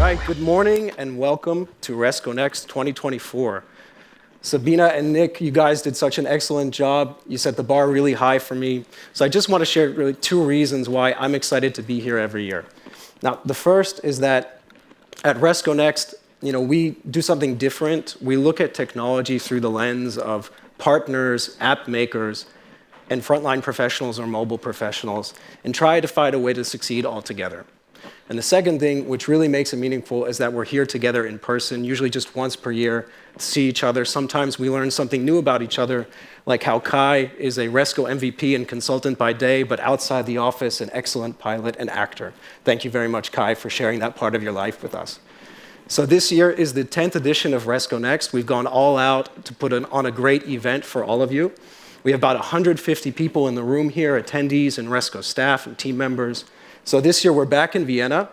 right, good morning and welcome to Resco Next 2024. Sabina and Nick, you guys did such an excellent job. You set the bar really high for me. So I just want to share really two reasons why I'm excited to be here every year. Now, the first is that at Resco Next, we do something different. We look at technology through the lens of partners, app makers, and frontline professionals or mobile professionals, and try to find a way to succeed all together. And the second thing, which really makes it meaningful, is that we're here together in person, usually just once per year, to see each other. Sometimes we learn something new about each other, like how Kai is a Resco MVP and consultant by day, but outside the office, an excellent pilot and actor. Thank you very much, Kai, for sharing that part of your life with us. So this year is the 10th edition of Resco Next. We've gone all out to put on a great event for all of you. We have about 150 people in the room here, attendees and Resco staff and team members. So this year we're back in Vienna.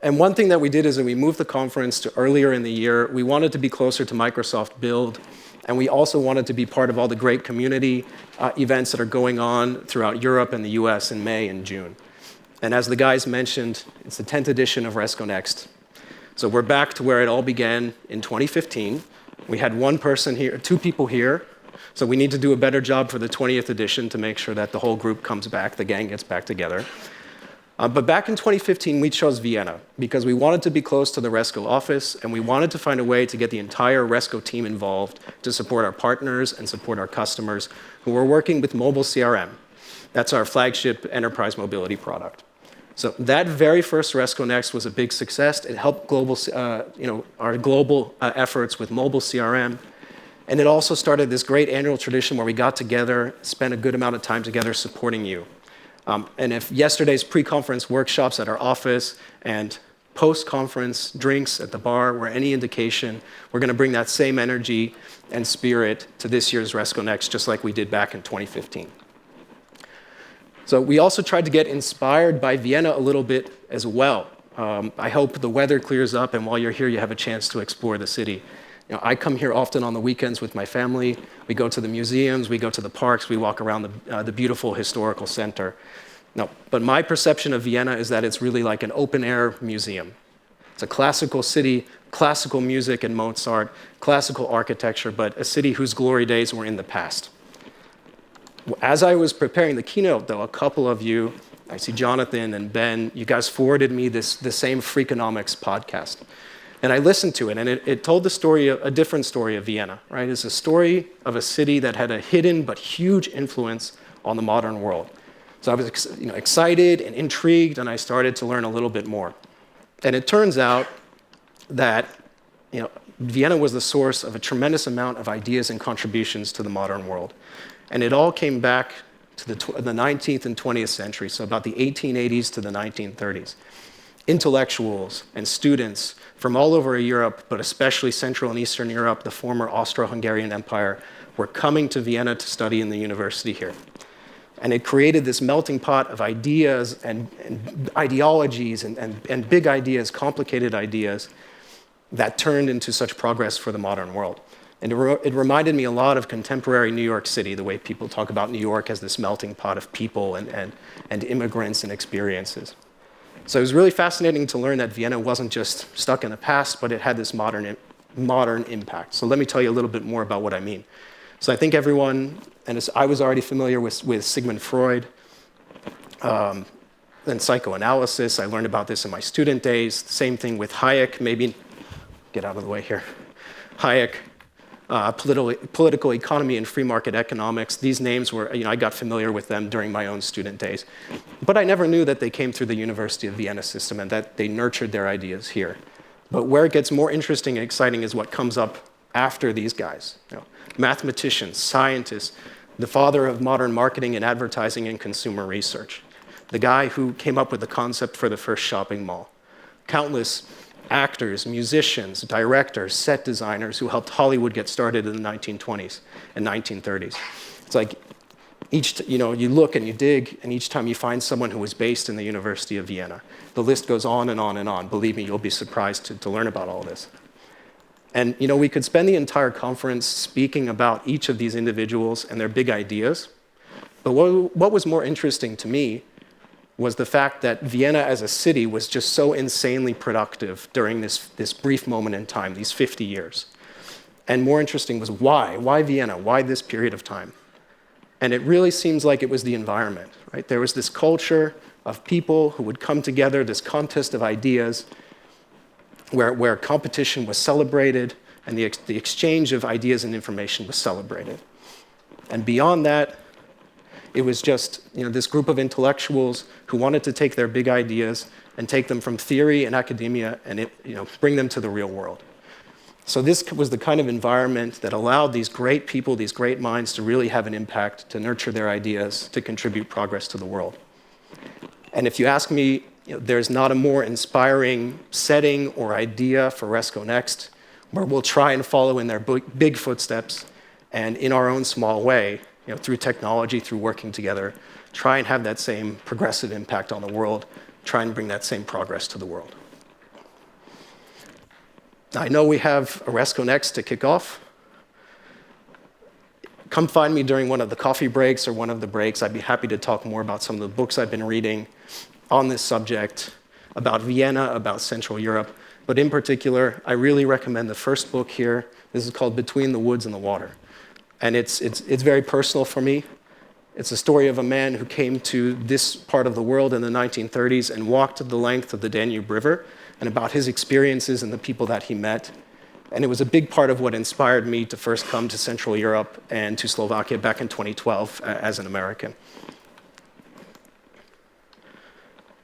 And one thing that we did is that we moved the conference to earlier in the year. We wanted to be closer to Microsoft Build, and we also wanted to be part of all the great community events that are going on throughout Europe and the US in May and June. And as the guys mentioned, it's the 10th edition of Resco Next. So we're back to where it all began in 2015. We had one person here, two people here. So we need to do a better job for the 20th edition to make sure that the whole group comes back, the gang gets back together. But back in 2015, we chose Vienna because we wanted to be close to the Resco office, and we wanted to find a way to get the entire Resco team involved to support our partners and support our customers who were working with mobile CRM. That's our flagship enterprise mobility product. So that very first Resco Next was a big success. It helped our global efforts with mobile CRM. And it also started this great annual tradition where we got together, spent a good amount of time together supporting you. And if yesterday's pre-conference workshops at our office and post-conference drinks at the bar were any indication, we're going to bring that same energy and spirit to this year's Resco Next, just like we did back in 2015. So we also tried to get inspired by Vienna a little bit as well. I hope the weather clears up, and while you're here, you have a chance to explore the city. I come here often on the weekends with my family. We go to the museums, we go to the parks, we walk around the beautiful historical center. Now, but my perception of Vienna is that it's really like an open-air museum. It's a classical city, classical music and Mozart, classical architecture, but a city whose glory days were in the past. As I was preparing the keynote, though, a couple of you, I see Jonathan and Ben, you guys forwarded me the same Freakonomics podcast. And I listened to it, and it told a different story of Vienna, right? It's a story of a city that had a hidden but huge influence on the modern world. So I was excited and intrigued, and I started to learn a little bit more. And it turns out that Vienna was the source of a tremendous amount of ideas and contributions to the modern world. And it all came back to the 19th and 20th century, so about the 1880s to the 1930s. Intellectuals and students from all over Europe, but especially Central and Eastern Europe, the former Austro-Hungarian Empire, were coming to Vienna to study in the university here. And it created this melting pot of ideas and ideologies and big ideas, complicated ideas, that turned into such progress for the modern world. And it reminded me a lot of contemporary New York City, the way people talk about New York as this melting pot of people and immigrants and experiences. So it was really fascinating to learn that Vienna wasn't just stuck in the past, but it had this modern impact. So let me tell you a little bit more about what I mean. So I think everyone, and I was already familiar with Sigmund Freud and psychoanalysis. I learned about this in my student days. Same thing with Hayek, maybe, get out of the way here. Hayek, political economy and free market economics. These names were, I got familiar with them during my own student days. But I never knew that they came through the University of Vienna system and that they nurtured their ideas here. But where it gets more interesting and exciting is what comes up after these guys. Mathematicians, scientists, the father of modern marketing and advertising and consumer research, the guy who came up with the concept for the first shopping mall, countless actors, musicians, directors, set designers who helped Hollywood get started in the 1920s and 1930s. It's like you look and you dig, and each time you find someone who was based in the University of Vienna. The list goes on and on and on. Believe me, you'll be surprised to learn about all this. And we could spend the entire conference speaking about each of these individuals and their big ideas. But what was more interesting to me was the fact that Vienna as a city was just so insanely productive during this brief moment in time, these 50 years. And more interesting was why? Why Vienna? Why this period of time? And it really seems like it was the environment, right? There was this culture of people who would come together, this contest of ideas, where competition was celebrated and the exchange of ideas and information was celebrated. And beyond that, it was just this group of intellectuals who wanted to take their big ideas and take them from theory and academia and bring them to the real world. So this was the kind of environment that allowed these great people, these great minds to really have an impact, to nurture their ideas, to contribute progress to the world. And if you ask me, there's not a more inspiring setting or idea for Resco Next, where we'll try and follow in their big footsteps and in our own small way, through technology, through working together, try and have that same progressive impact on the world, try and bring that same progress to the world. I know we have a Resco Next to kick off. Come find me during one of the coffee breaks or one of the breaks. I'd be happy to talk more about some of the books I've been reading on this subject, about Vienna, about Central Europe. But in particular, I really recommend the first book here. This is called Between the Woods and the Water. And it's very personal for me. It's a story of a man who came to this part of the world in the 1930s and walked the length of the Danube River, and about his experiences and the people that he met. And it was a big part of what inspired me to first come to Central Europe and to Slovakia back in 2012 as an American.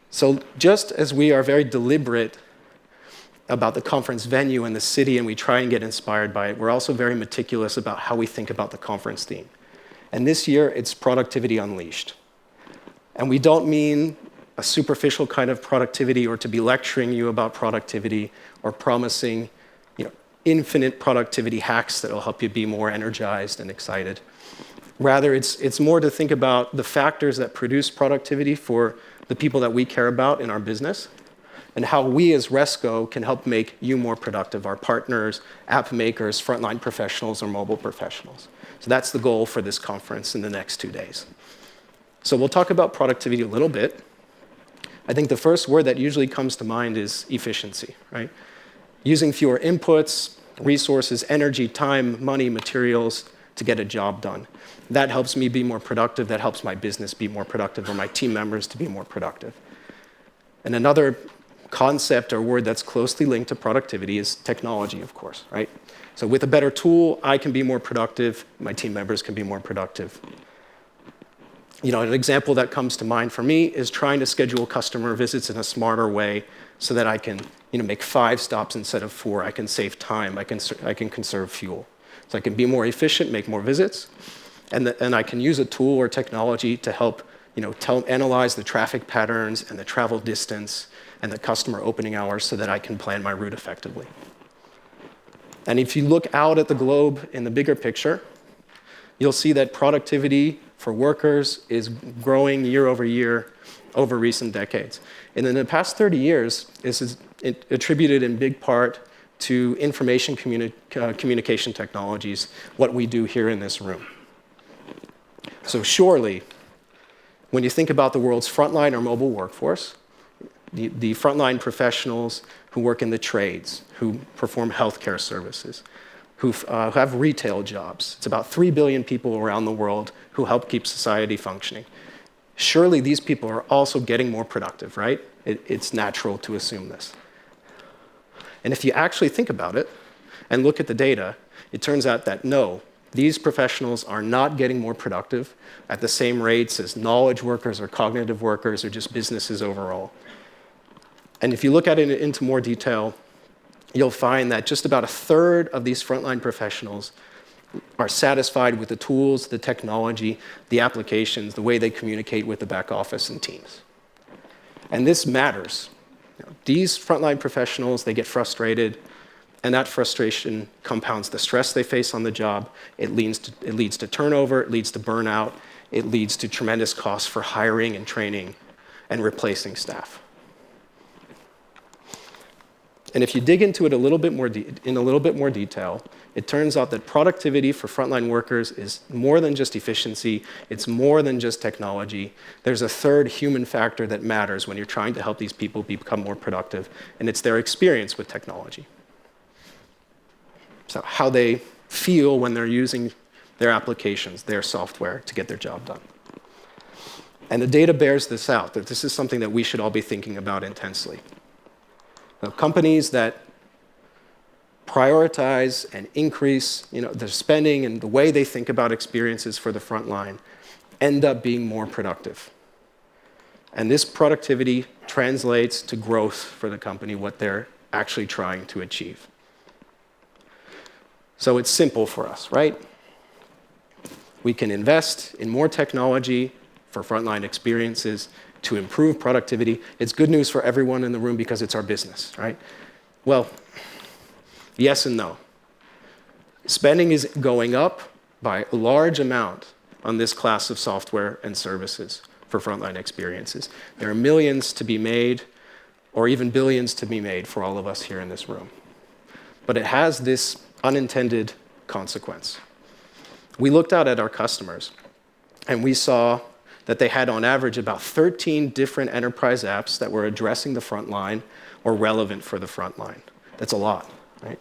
So just as we are very deliberate about the conference venue and the city, and we try and get inspired by it, we're also very meticulous about how we think about the conference theme. And this year, it's Productivity Unleashed. And we don't mean a superficial kind of productivity or to be lecturing you about productivity or promising infinite productivity hacks that will help you be more energized and excited. Rather, it's more to think about the factors that produce productivity for the people that we care about in our business, and how we as Resco can help make you more productive, our partners, app makers, frontline professionals, or mobile professionals. So that's the goal for this conference in the next 2 days. So we'll talk about productivity a little bit. I think the first word that usually comes to mind is efficiency, right? Using fewer inputs, resources, energy, time, money, materials to get a job done. That helps me be more productive. That helps my business be more productive, or my team members to be more productive. And another concept or word that's closely linked to productivity is technology, of course, right? So with a better tool, I can be more productive. My team members can be more productive. An example that comes to mind for me is trying to schedule customer visits in a smarter way so that I can make 5 stops instead of 4. I can save time. I can conserve fuel. So I can be more efficient, make more visits, and I can use a tool or technology to help analyze the traffic patterns and the travel distance and the customer opening hours so that I can plan my route effectively. And if you look out at the globe in the bigger picture, you'll see that productivity for workers is growing year over year over recent decades. And in the past 30 years, this is attributed in big part to information communication technologies, what we do here in this room. So surely, when you think about the world's frontline or mobile workforce, the frontline professionals who work in the trades, who perform healthcare services, who have retail jobs. It's about 3 billion people around the world who help keep society functioning. Surely these people are also getting more productive, right? It's natural to assume this. And if you actually think about it and look at the data, it turns out that no, these professionals are not getting more productive at the same rates as knowledge workers or cognitive workers or just businesses overall. And if you look at it into more detail, you'll find that just about 1/3 of these frontline professionals are satisfied with the tools, the technology, the applications, the way they communicate with the back office and teams. And this matters. These frontline professionals, they get frustrated, and that frustration compounds the stress they face on the job. It leads to turnover, it leads to burnout, it leads to tremendous costs for hiring and training and replacing staff. And if you dig into it a little bit more in a little bit more detail, it turns out that productivity for frontline workers is more than just efficiency. It's more than just technology. There's a third human factor that matters when you're trying to help these people become more productive, and it's their experience with technology. So how they feel when they're using their applications, their software, to get their job done. And the data bears this out, that this is something that we should all be thinking about intensely. Now, companies that prioritize and increase their spending and the way they think about experiences for the front line end up being more productive. And this productivity translates to growth for the company, what they're actually trying to achieve. So it's simple for us, right? We can invest in more technology for frontline experiences to improve productivity. It's good news for everyone in the room because it's our business, right? Well, yes and no. Spending is going up by a large amount on this class of software and services for frontline experiences. There are millions to be made, or even billions to be made for all of us here in this room. But it has this unintended consequence. We looked out at our customers, and we saw that they had on average about 13 different enterprise apps that were addressing the front line or relevant for the front line. That's a lot, right?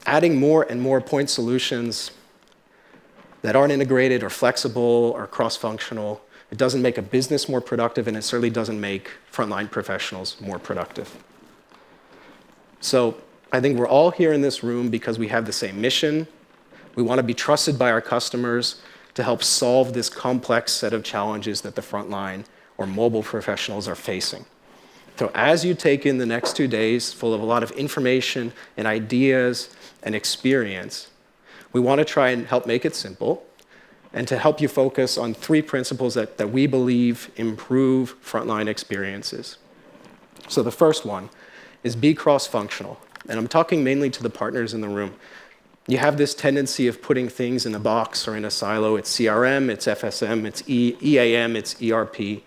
Adding more and more point solutions that aren't integrated or flexible or cross-functional, it doesn't make a business more productive, and it certainly doesn't make frontline professionals more productive. So I think we're all here in this room because we have the same mission. We want to be trusted by our customers to help solve this complex set of challenges that the frontline or mobile professionals are facing. So as you take in the next 2 days full of a lot of information and ideas and experience, we want to try and help make it simple and to help you focus on 3 principles that we believe improve frontline experiences. So the first one is be cross-functional. And I'm talking mainly to the partners in the room. You have this tendency of putting things in a box or in a silo. It's CRM, it's FSM, it's EAM, it's ERP.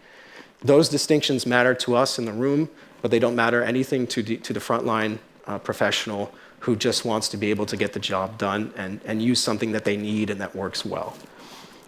Those distinctions matter to us in the room, but they don't matter anything to the frontline professional who just wants to be able to get the job done and use something that they need and that works well.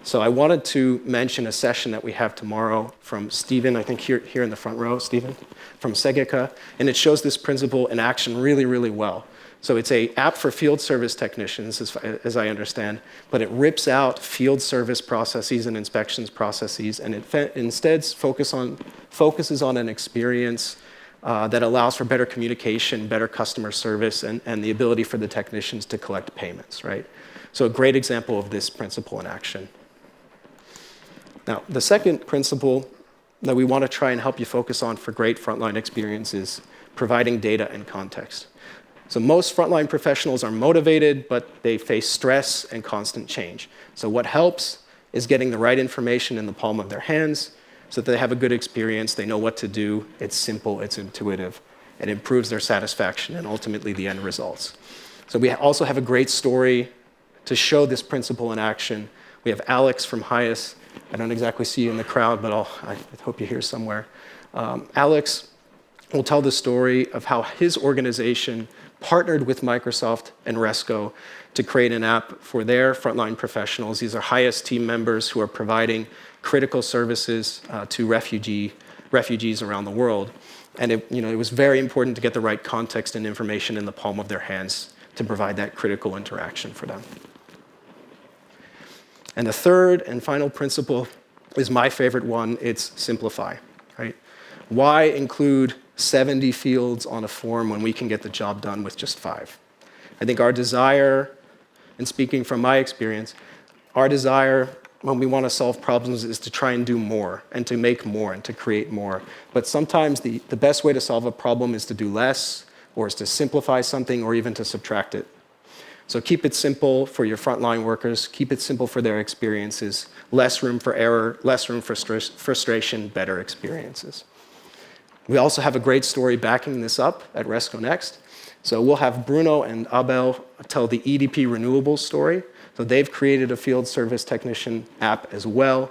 So I wanted to mention a session that we have tomorrow from Stephen, I think here in the front row, Stephen, from Segeka, and it shows this principle in action really, really well. So it's an app for field service technicians, as I understand, but it rips out field service processes and inspections processes, and it instead focuses on an experience that allows for better communication, better customer service, and the ability for the technicians to collect payments, right? So a great example of this principle in action. Now, the second principle that we want to try and help you focus on for great frontline experience is providing data and context. So most frontline professionals are motivated, but they face stress and constant change. So what helps is getting the right information in the palm of their hands so that they have a good experience, they know what to do, it's simple, it's intuitive, it improves their satisfaction and ultimately the end results. So we also have a great story to show this principle in action. We have Alex from Hyas. I don't exactly see you in the crowd, but I hope you're here somewhere. Alex will tell the story of how his organization partnered with Microsoft and Resco to create an app for their frontline professionals. These are Hyas team members who are providing critical services to refugees around the world. And it was very important to get the right context and information in the palm of their hands to provide that critical interaction for them. And the third and final principle is my favorite one. It's simplify, right? Why include 70 fields on a form when we can get the job done with just 5? I think our desire, and speaking from my experience, our desire when we want to solve problems is to try and do more and to make more and to create more. But sometimes the best way to solve a problem is to do less, or is to simplify something, or even to subtract it. So keep it simple for your frontline workers, keep it simple for their experiences, less room for error, less room for frustration, better experiences. We also have a great story backing this up at Resco Next. So we'll have Bruno and Abel tell the EDP Renewables story. So they've created a field service technician app as well.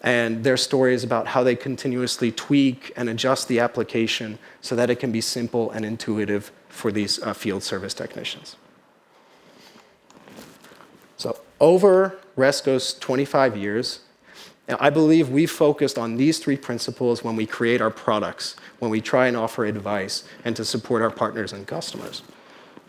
And their story is about how they continuously tweak and adjust the application so that it can be simple and intuitive for these field service technicians. So over Resco's 25 years, I believe we focused on these three principles when we create our products, when we try and offer advice, and to support our partners and customers.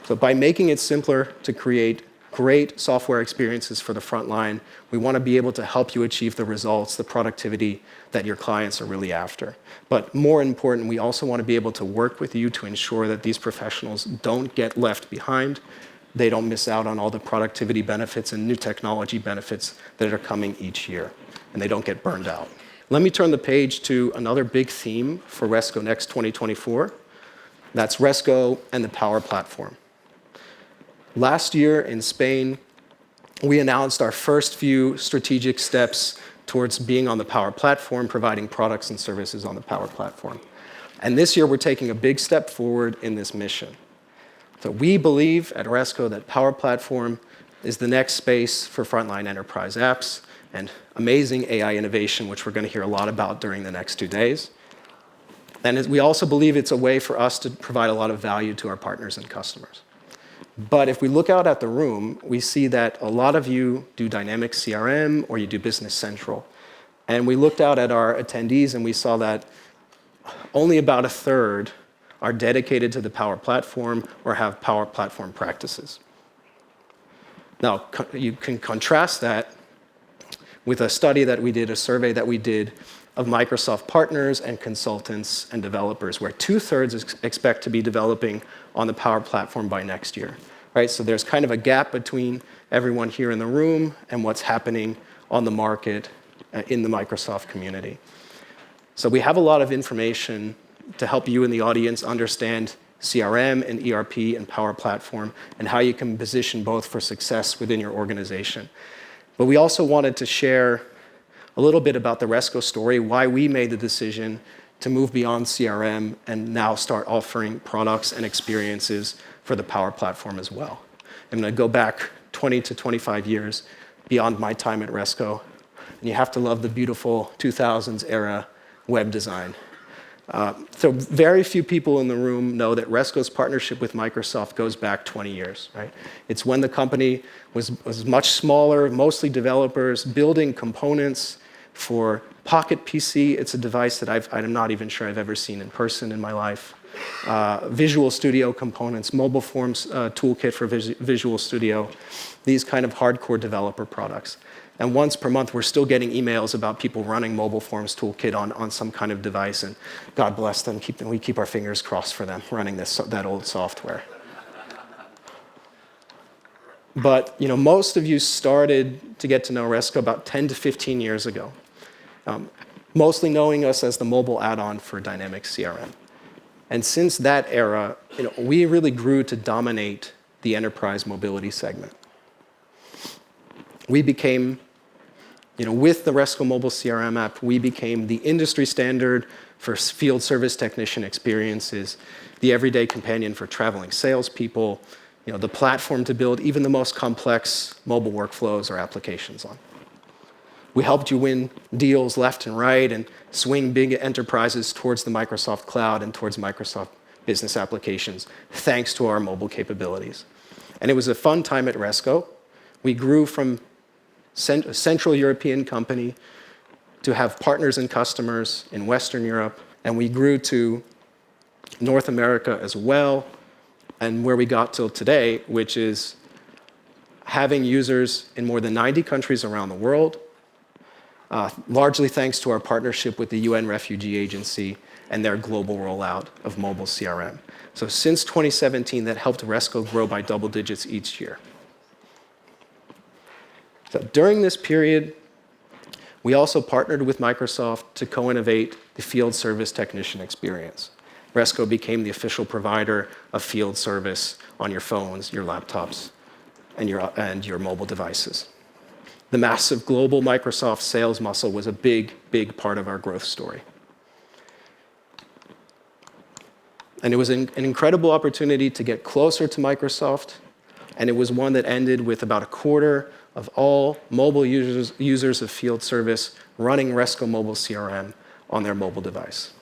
So by making it simpler to create great software experiences for the frontline, we want to be able to help you achieve the results, the productivity that your clients are really after. But more important, we also want to be able to work with you to ensure that these professionals don't get left behind. They don't miss out on all the productivity benefits and new technology benefits that are coming each year, and they don't get burned out. Let me turn the page to another big theme for Resco Next 2024. That's Resco and the Power Platform. Last year in Spain, we announced our first few strategic steps towards being on the Power Platform, providing products and services on the Power Platform. And this year, we're taking a big step forward in this mission. So we believe at Resco that Power Platform is the next space for frontline enterprise apps and amazing AI innovation, which we're going to hear a lot about during the next 2 days. And we also believe it's a way for us to provide a lot of value to our partners and customers. But if we look out at the room, we see that a lot of you do Dynamics CRM or you do Business Central. And we looked out at our attendees and we saw that only about a third are dedicated to the Power Platform or have Power Platform practices. Now, you can contrast that with a study that we did, a survey that we did of Microsoft partners and consultants and developers, where 2/3 expect to be developing on the Power Platform by next year. Right? So there's kind of a gap between everyone here in the room and what's happening on the market in the Microsoft community. So we have a lot of information to help you in the audience understand CRM and ERP and Power Platform and how you can position both for success within your organization. But we also wanted to share a little bit about the Resco story, why we made the decision to move beyond CRM and now start offering products and experiences for the Power Platform as well. I'm going to go back 20 to 25 years beyond my time at Resco, and you have to love the beautiful 2000s era web design. So very few people in the room know that Resco's partnership with Microsoft goes back 20 years. Right? It's when the company was much smaller, mostly developers, building components for Pocket PC. It's a device that I'm not even sure I've ever seen in person in my life. Visual Studio components, Mobile Forms toolkit for Visual Studio, these kind of hardcore developer products. And once per month, we're still getting emails about people running Mobile Forms toolkit on some kind of device, and God bless them, we keep our fingers crossed for them running that old software. But most of you started to get to know Resco about 10 to 15 years ago, mostly knowing us as the mobile add-on for Dynamics CRM. And since that era, we really grew to dominate the enterprise mobility segment. We became, with the Resco Mobile CRM app, we became the industry standard for field service technician experiences, the everyday companion for traveling salespeople, the platform to build even the most complex mobile workflows or applications on. We helped you win deals left and right and swing big enterprises towards the Microsoft Cloud and towards Microsoft Business Applications, thanks to our mobile capabilities. And it was a fun time at Resco. We grew from a Central European company to have partners and customers in Western Europe, and we grew to North America as well, and where we got till today, which is having users in more than 90 countries around the world, largely thanks to our partnership with the UN Refugee Agency and their global rollout of mobile CRM. So since 2017, that helped Resco grow by double digits each year. So during this period, we also partnered with Microsoft to co-innovate the field service technician experience. Resco became the official provider of field service on your phones, your laptops, and your mobile devices. The massive global Microsoft sales muscle was a big, big part of our growth story. And it was an incredible opportunity to get closer to Microsoft, and it was one that ended with about a quarter of all mobile users of field service running Resco Mobile CRM on their mobile device.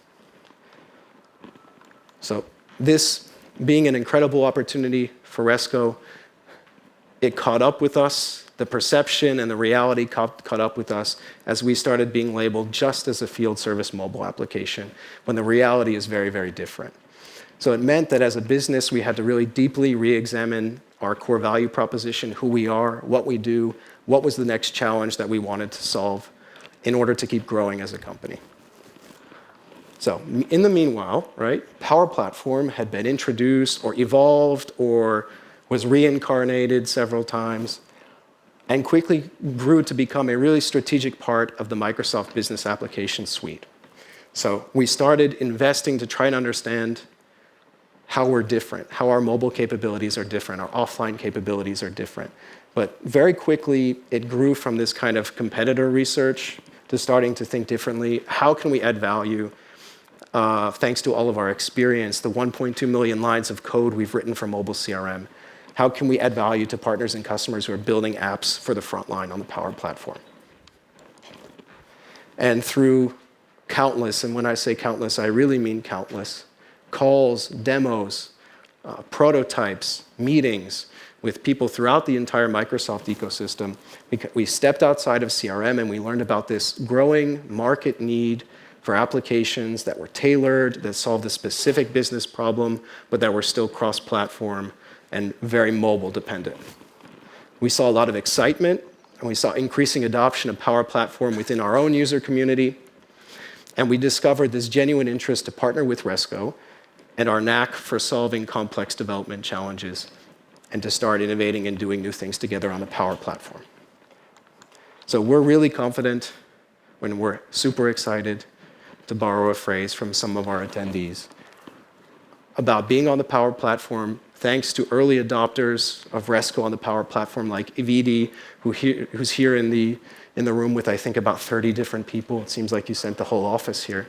So this being an incredible opportunity for Resco, it caught up with us. The perception and the reality caught up with us as we started being labeled just as a field service mobile application, when the reality is very, very different. So it meant that as a business, we had to really deeply re-examine our core value proposition, who we are, what we do, what was the next challenge that we wanted to solve in order to keep growing as a company. So in the meanwhile, right, Power Platform had been introduced or evolved or was reincarnated several times and quickly grew to become a really strategic part of the Microsoft Business Application Suite. So we started investing to try and understand how we're different, how our mobile capabilities are different, our offline capabilities are different. But very quickly, it grew from this kind of competitor research to starting to think differently. How can we add value? Thanks to all of our experience, the 1.2 million lines of code we've written for mobile CRM. How can we add value to partners and customers who are building apps for the frontline on the Power Platform? And through countless, and when I say countless, I really mean countless, calls, demos, prototypes, meetings with people throughout the entire Microsoft ecosystem, we stepped outside of CRM and we learned about this growing market need for applications that were tailored, that solved a specific business problem, but that were still cross-platform and very mobile dependent. We saw a lot of excitement, and we saw increasing adoption of Power Platform within our own user community, and we discovered this genuine interest to partner with Resco and our knack for solving complex development challenges and to start innovating and doing new things together on the Power Platform. So we're really confident, when we're super excited, to borrow a phrase from some of our attendees, about being on the Power Platform thanks to early adopters of Resco on the Power Platform like Evidi, who's here in the room with, I think, about 30 different people. It seems like you sent the whole office here,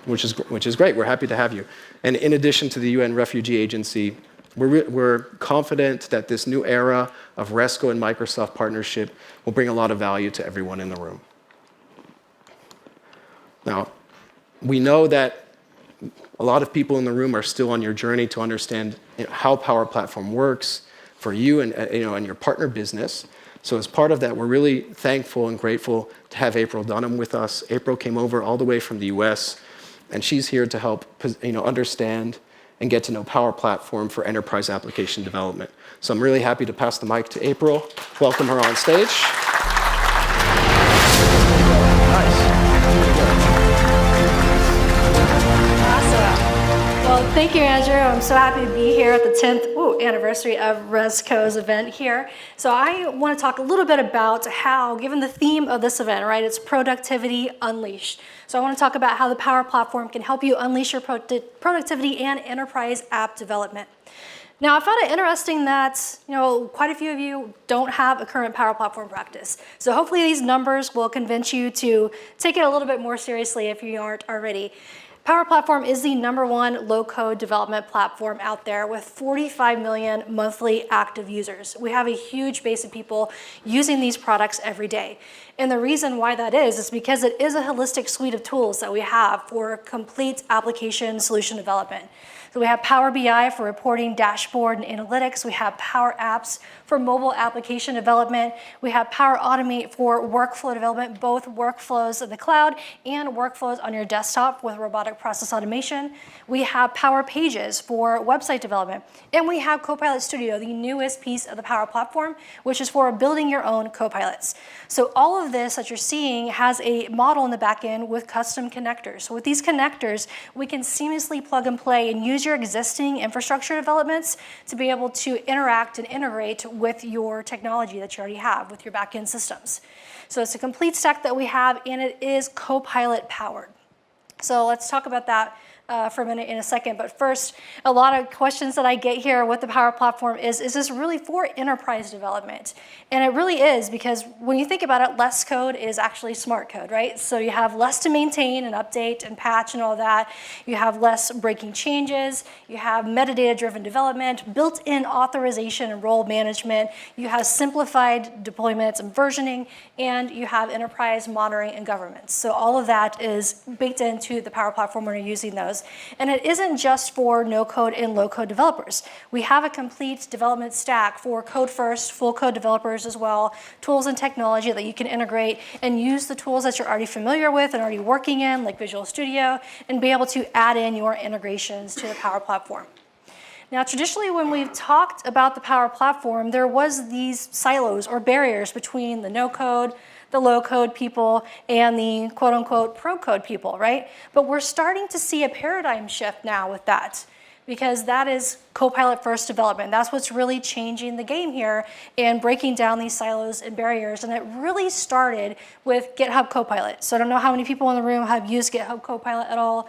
which is great. We're happy to have you. And in addition to the UN Refugee Agency, we're confident that this new era of Resco and Microsoft partnership will bring a lot of value to everyone in the room. Now, we know that a lot of people in the room are still on your journey to understand how Power Platform works for you and your partner business. So as part of that, we're really thankful and grateful to have April Dunnam with us. April came over all the way from the US, and she's here to help understand and get to know Power Platform for enterprise application development. So I'm really happy to pass the mic to April. Welcome her on stage. Well, thank you, Andrew. I'm so happy to be here at the 10th anniversary of Resco's event here. So I want to talk a little bit about how, given the theme of this event, right, it's productivity unleashed. So I want to talk about how the Power Platform can help you unleash your productivity and enterprise app development. Now, I found it interesting that quite a few of you don't have a current Power Platform practice. So hopefully these numbers will convince you to take it a little bit more seriously if you aren't already. Power Platform is the #1 low-code development platform out there with 45 million monthly active users. We have a huge base of people using these products every day. And the reason why that is because it is a holistic suite of tools that we have for complete application solution development. So we have Power BI for reporting, dashboard, and analytics. We have Power Apps for mobile application development. We have Power Automate for workflow development, both workflows in the cloud and workflows on your desktop with robotic process automation. We have Power Pages for website development. And we have Copilot Studio, the newest piece of the Power Platform, which is for building your own copilots. So all of this that you're seeing has a model in the back end with custom connectors. So with these connectors, we can seamlessly plug and play and use your existing infrastructure developments to be able to interact and integrate with your technology that you already have with your back-end systems. So it's a complete stack that we have, and it is Copilot powered. So let's talk about that for a minute in a second. But first, a lot of questions that I get here with the Power Platform is this really for enterprise development? And it really is, because when you think about it, less code is actually smart code, right? So you have less to maintain and update and patch and all that. You have less breaking changes. You have metadata-driven development, built-in authorization and role management. You have simplified deployments and versioning, and you have enterprise monitoring and governance. So all of that is baked into the Power Platform when you're using those. And it isn't just for no-code and low-code developers. We have a complete development stack for code-first, full-code developers as well, tools and technology that you can integrate and use the tools that you're already familiar with and already working in, like Visual Studio, and be able to add in your integrations to the Power Platform. Now, traditionally, when we've talked about the Power Platform, there was these silos or barriers between the no-code, the low-code people, and the quote-unquote pro-code people, right? But we're starting to see a paradigm shift now with that, because that is Copilot first development. That's what's really changing the game here and breaking down these silos and barriers. And it really started with GitHub Copilot. So I don't know how many people in the room have used GitHub Copilot at all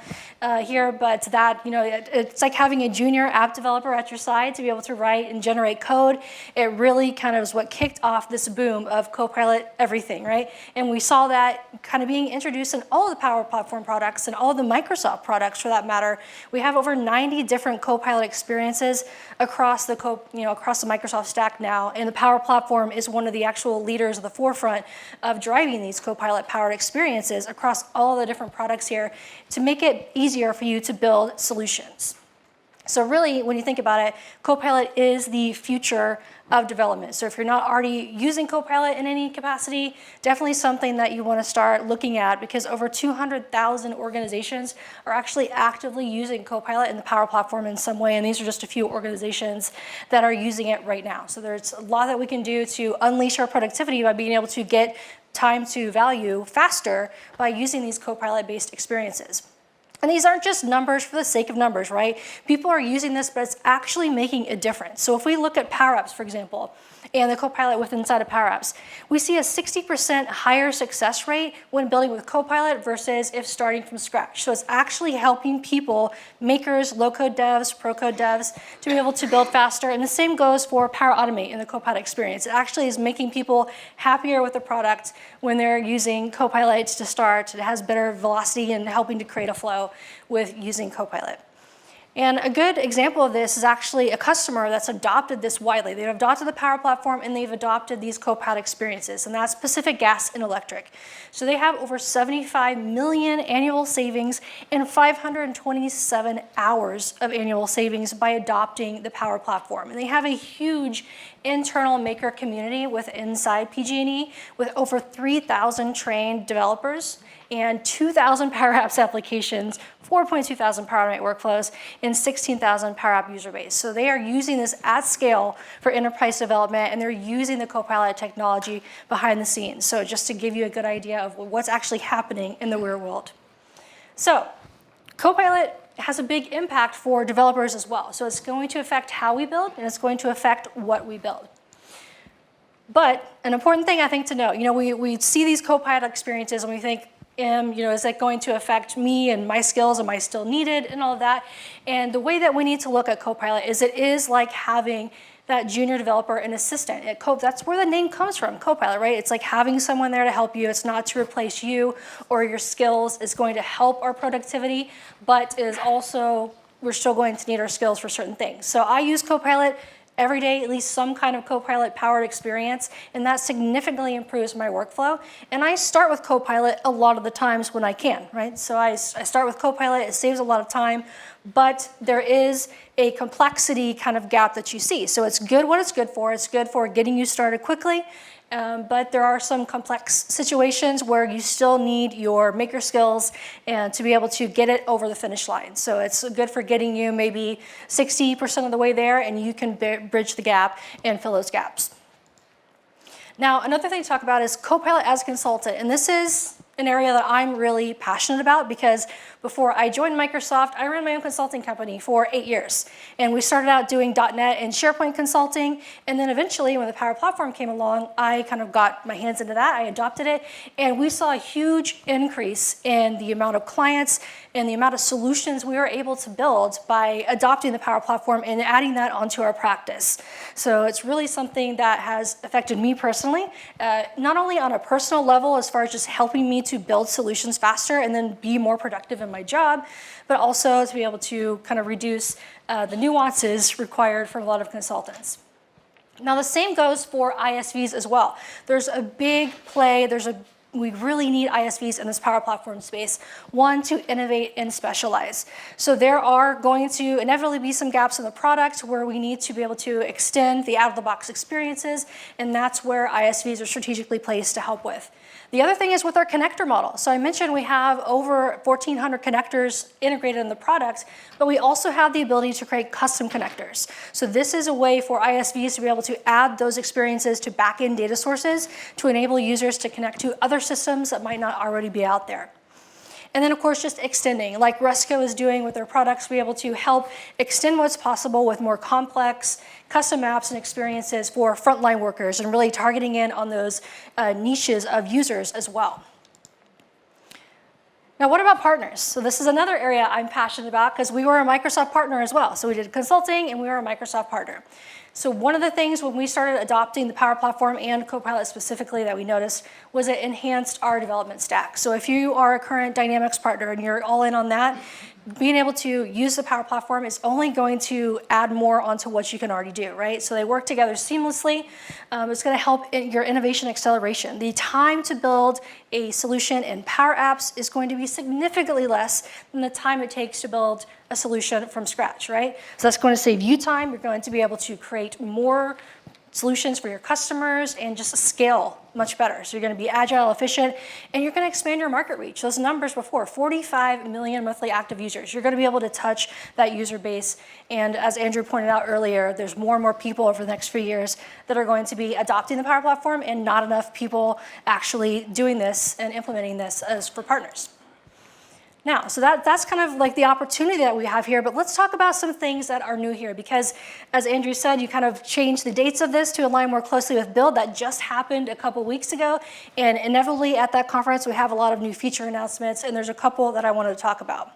here, but that, it's like having a junior app developer at your side to be able to write and generate code. It really kind of is what kicked off this boom of Copilot everything, right? And we saw that kind of being introduced in all of the Power Platform products and all of the Microsoft products for that matter. We have over 90 different Copilot experiences across the Microsoft stack now, and the Power Platform is one of the actual leaders at the forefront of driving these Copilot-powered experiences across all of the different products here to make it easier for you to build solutions. So really, when you think about it, Copilot is the future of development. So if you're not already using Copilot in any capacity, definitely something that you want to start looking at, because over 200,000 organizations are actually actively using Copilot in the Power Platform in some way, and these are just a few organizations that are using it right now. So there's a lot that we can do to unleash our productivity by being able to get time to value faster by using these Copilot-based experiences. And these aren't just numbers for the sake of numbers, right? People are using this, but it's actually making a difference. So if we look at Power Apps, for example, and the Copilot within inside of Power Apps, we see a 60% higher success rate when building with Copilot versus if starting from scratch. So it's actually helping people, makers, low-code devs, pro-code devs, to be able to build faster. And the same goes for Power Automate in the Copilot experience. It actually is making people happier with the product when they're using Copilot to start. It has better velocity and helping to create a flow with using Copilot. And a good example of this is actually a customer that's adopted this widely. They've adopted the Power Platform and they've adopted these Copilot experiences, and that's Pacific Gas and Electric. So they have over 75 million annual savings and 527 hours of annual savings by adopting the Power Platform. And they have a huge internal maker community with inside PG&E with over 3,000 trained developers and 2,000 Power Apps applications, 4.2 thousand Power Automate workflows, and 16,000 Power App user base. So they are using this at scale for enterprise development, and they're using the Copilot technology behind the scenes. So just to give you a good idea of what's actually happening in the real world. So Copilot has a big impact for developers as well. So it's going to affect how we build, and it's going to affect what we build. But an important thing I think to know, we see these Copilot experiences and we think, is that going to affect me and my skills? Am I still needed and all of that? And the way that we need to look at Copilot is it is like having that junior developer and assistant. That's where the name comes from, Copilot, right? It's like having someone there to help you. It's not to replace you or your skills. It's going to help our productivity, but is also, we're still going to need our skills for certain things. So I use Copilot every day, at least some kind of Copilot-powered experience, and that significantly improves my workflow. And I start with Copilot a lot of the times when I can, right? So I start with Copilot, it saves a lot of time, but there is a complexity kind of gap that you see. So it's good what it's good for. It's good for getting you started quickly, but there are some complex situations where you still need your maker skills and to be able to get it over the finish line. So it's good for getting you maybe 60% of the way there, and you can bridge the gap and fill those gaps. Now, another thing to talk about is Copilot as a consultant, and this is an area that I'm really passionate about, because before I joined Microsoft, I ran my own consulting company for 8 years. And we started out doing .NET and SharePoint consulting. And then eventually, when the Power Platform came along, I kind of got my hands into that. I adopted it. And we saw a huge increase in the amount of clients and the amount of solutions we were able to build by adopting the Power Platform and adding that onto our practice. So it's really something that has affected me personally, not only on a personal level as far as just helping me to build solutions faster and then be more productive in my job, but also to be able to kind of reduce the nuances required from a lot of consultants. Now the same goes for ISVs as well. There's a big play, we really need ISVs in this Power Platform space. One, to innovate and specialize. So there are going to inevitably be some gaps in the product where we need to be able to extend the out-of-the-box experiences, and that's where ISVs are strategically placed to help with. The other thing is with our connector model. So I mentioned we have over 1,400 connectors integrated in the product, but we also have the ability to create custom connectors. So this is a way for ISVs to be able to add those experiences to back-end data sources to enable users to connect to other systems that might not already be out there. And then, of course, just extending, like Resco is doing with their products, be able to help extend what's possible with more complex custom apps and experiences for frontline workers and really targeting in on those niches of users as well. Now, what about partners? So this is another area I'm passionate about because we were a Microsoft partner as well. So we did consulting and we were a Microsoft partner. So one of the things when we started adopting the Power Platform and Copilot specifically that we noticed was it enhanced our development stack. So if you are a current Dynamics partner and you're all in on that, being able to use the Power Platform is only going to add more onto what you can already do, right? So they work together seamlessly. It's going to help in your innovation acceleration. The time to build a solution in Power Apps is going to be significantly less than the time it takes to build a solution from scratch, right? So that's going to save you time. You're going to be able to create more solutions for your customers and just scale much better. So you're going to be agile, efficient, and you're going to expand your market reach. Those numbers before, 45 million monthly active users. You're going to be able to touch that user base. And as Andrew pointed out earlier, there's more and more people over the next few years that are going to be adopting the Power Platform and not enough people actually doing this and implementing this as for partners. Now, so that's kind of like the opportunity that we have here, but let's talk about some things that are new here because as Andrew said, you kind of changed the dates of this to align more closely with Build. That just happened a couple weeks ago, and inevitably at that conference we have a lot of new feature announcements, and there's a couple that I wanted to talk about.